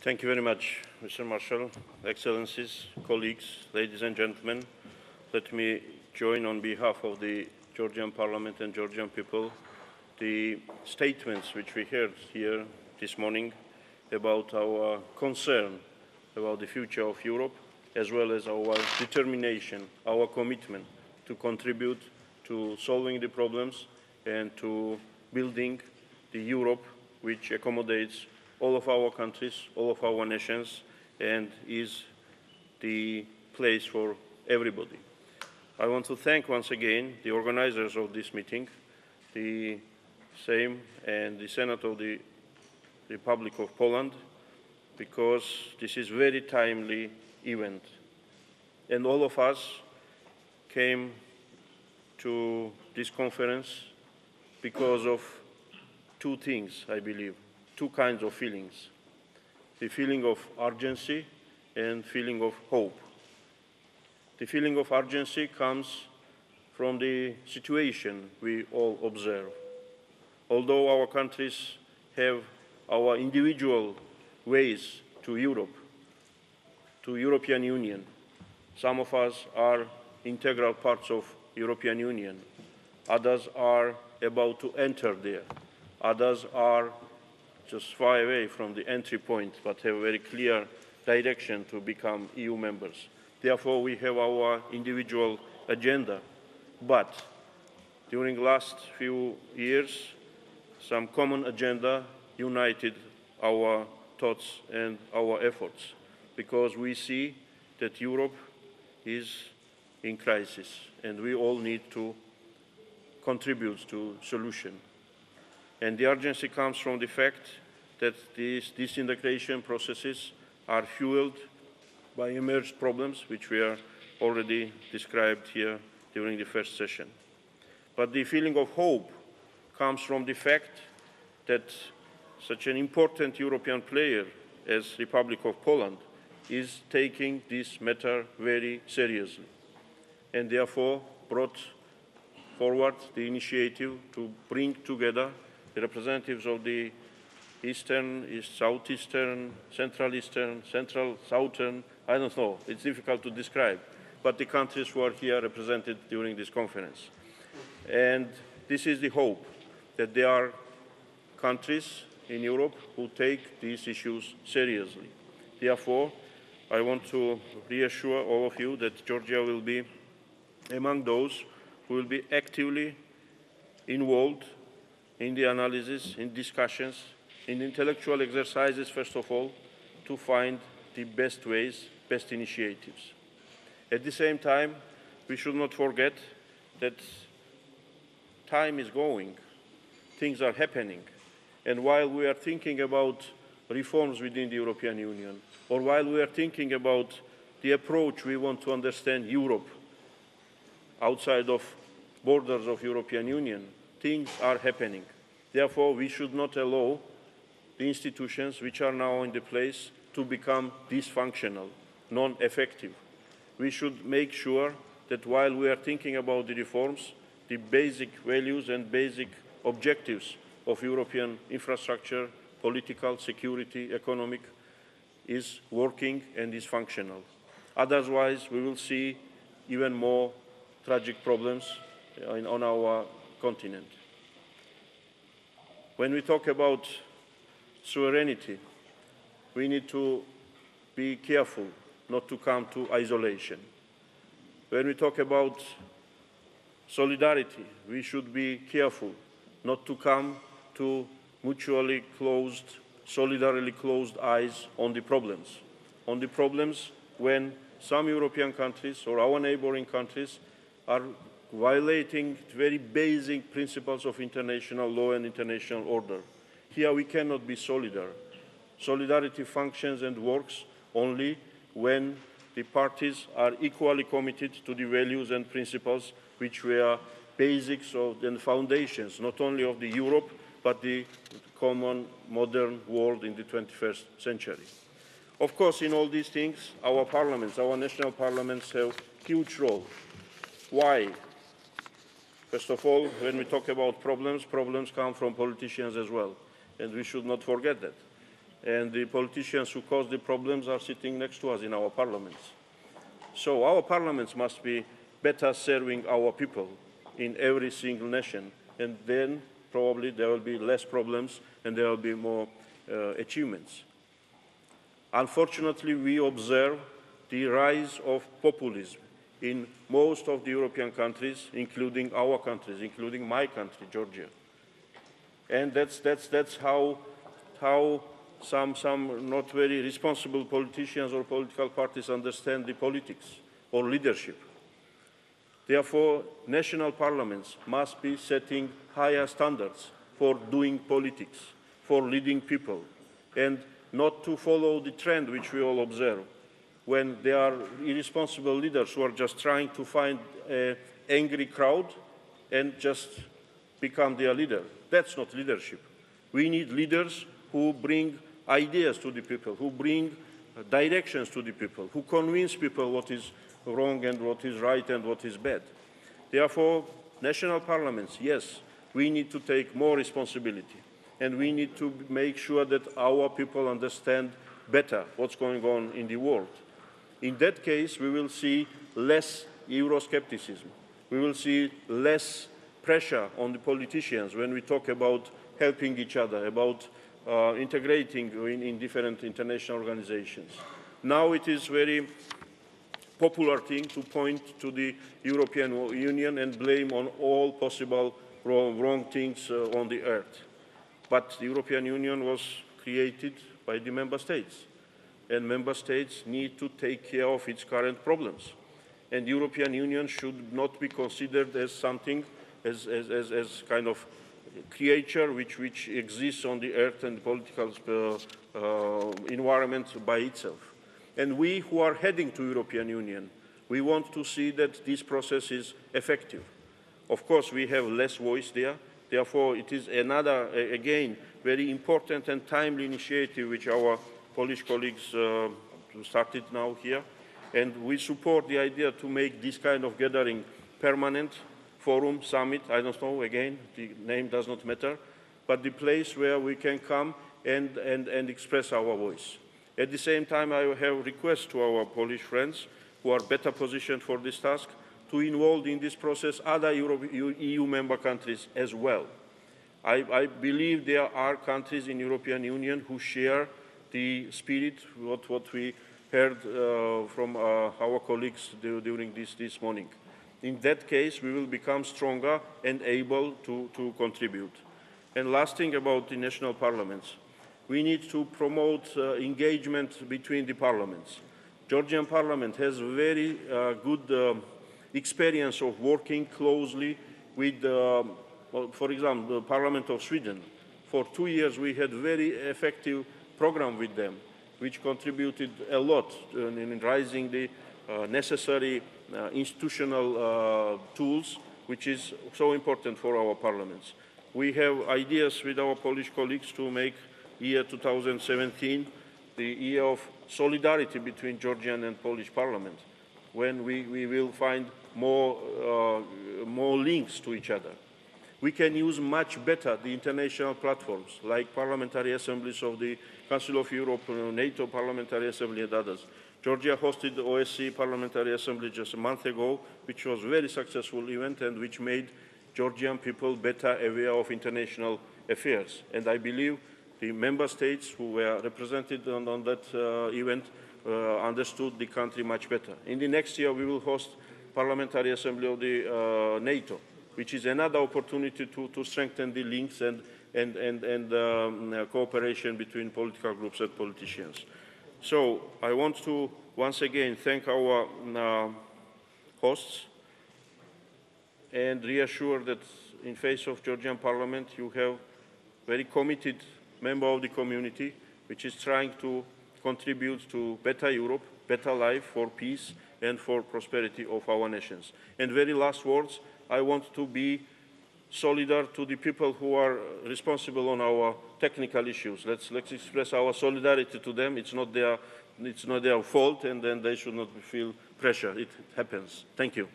Thank you very much, Mr. Marshall, Excellencies, colleagues, ladies and gentlemen. Let me join on behalf of the Georgian Parliament and Georgian people the statements which we heard here this morning about our concern about the future of Europe, as well as our determination, our commitment to contribute to solving the problems and to building the Europe which accommodates all of our countries, all of our nations, and is the place for everybody. I want to thank once again the organizers of this meeting, the Sejm and the Senate of the Republic of Poland, because this is a very timely event. And all of us came to this conference because of two things, I believe, two kinds of feelings: the feeling of urgency and feeling of hope. The feeling of urgency comes from the situation we all observe. Although our countries have our individual ways to Europe, to European Union, some of us are integral parts of European Union. Others are about to enter there. Others are just far away from the entry point, but have a very clear direction to become EU members. Therefore, we have our individual agenda. But during the last few years, some common agenda united our thoughts and our efforts, because we see that Europe is in crisis, and we all need to contribute to solution. And the urgency comes from the fact that these disintegration processes are fueled by emerged problems, which we are already described here during the first session. But the feeling of hope comes from the fact that such an important European player as Republic of Poland is taking this matter very seriously, and therefore brought forward the initiative to bring together the representatives of the Eastern, Southeastern, Central Eastern, Central Southern, I don't know, it's difficult to describe, but the countries who are here represented during this conference. And this is the hope, that there are countries in Europe who take these issues seriously. Therefore, I want to reassure all of you that Georgia will be among those who will be actively involved in the analysis, in discussions, in intellectual exercises, first of all, to find the best ways, best initiatives. At the same time, we should not forget that time is going, things are happening, and while we are thinking about reforms within the European Union, or while we are thinking about the approach we want to understand Europe outside of borders of European Union, things are happening. Therefore, we should not allow the institutions which are now in the place to become dysfunctional, non-effective. We should make sure that while we are thinking about the reforms, the basic values and basic objectives of European infrastructure, political, security, economic, is working and is functional. Otherwise, we will see even more tragic problems on our continent. When we talk about sovereignty, we need to be careful not to come to isolation. When we talk about solidarity, we should be careful not to come to mutually closed, solidarily closed eyes on the problems when some European countries or our neighboring countries are violating very basic principles of international law and international order. Here we cannot be solidar. Solidarity functions and works only when the parties are equally committed to the values and principles which were basics of and foundations, not only of the Europe, but the common modern world in the 21st century. Of course, in all these things, our parliaments, our national parliaments have a huge role. Why? First of all, when we talk about problems, problems come from politicians as well, and we should not forget that. and the politicians who cause the problems are sitting next to us in our parliaments. So our parliaments must be better serving our people in every single nation, and then probably there will be less problems and there will be more achievements. Unfortunately, we observe the rise of populism in most of the European countries, including our countries, including my country, Georgia. And that's how some not very responsible politicians or political parties understand the politics or leadership. Therefore, national parliaments must be setting higher standards for doing politics, for leading people, and not to follow the trend which we all observe, when there are irresponsible leaders who are just trying to find an angry crowd and just become their leader. That's not leadership. We need leaders who bring ideas to the people, who bring directions to the people, who convince people what is wrong and what is right and what is bad. Therefore, national parliaments, yes, we need to take more responsibility, and we need to make sure that our people understand better what's going on in the world. In that case, we will see less Euroscepticism. We will see less pressure on the politicians when we talk about helping each other, about integrating in different international organizations. Now it is very popular thing to point to the European Union and blame on all possible wrong things on the earth. But the European Union was created by the member states, and member states need to take care of its current problems. And the European Union should not be considered as something, as kind of creature which exists on the earth and political environment by itself. And we who are heading to European Union, we want to see that this process is effective. Of course, we have less voice there. Therefore, it is another, again, very important and timely initiative which our Polish colleagues started now here. And we support the idea to make this kind of gathering permanent, forum, summit, I don't know, again, the name does not matter, but the place where we can come and express our voice. At the same time, I have requests to our Polish friends who are better positioned for this task to involve in this process other EU member countries as well. I believe there are countries in the European Union who share the spirit, what we heard from our colleagues during this morning. In that case, we will become stronger and able to contribute. And last thing about the national parliaments. We need to promote engagement between the parliaments. Georgian parliament has very good experience of working closely with, for example, the Parliament of Sweden. For 2 years, we had very effective program with them, which contributed a lot in raising the necessary institutional tools, which is so important for our parliaments. We have ideas with our Polish colleagues to make year 2017 the year of solidarity between Georgian and Polish parliament, when we will find more links to each other. We can use much better the international platforms like parliamentary assemblies of the Council of Europe, NATO Parliamentary Assembly and others. Georgia hosted the OSCE Parliamentary Assembly just a month ago, which was a very successful event and which made Georgian people better aware of international affairs. And I believe the member states who were represented on that event understood the country much better. In the next year, we will host Parliamentary Assembly of the NATO, which is another opportunity to strengthen the links and cooperation between political groups and politicians. So I want to once again thank our hosts and reassure that in face of Georgian Parliament, you have very committed member of the community, which is trying to contribute to better Europe, better life for peace and for prosperity of our nations. And very last words, I want to be solidar to the people who are responsible on our technical issues. Let's express our solidarity to them. It's not their fault, and then they should not feel pressure. It happens. Thank you.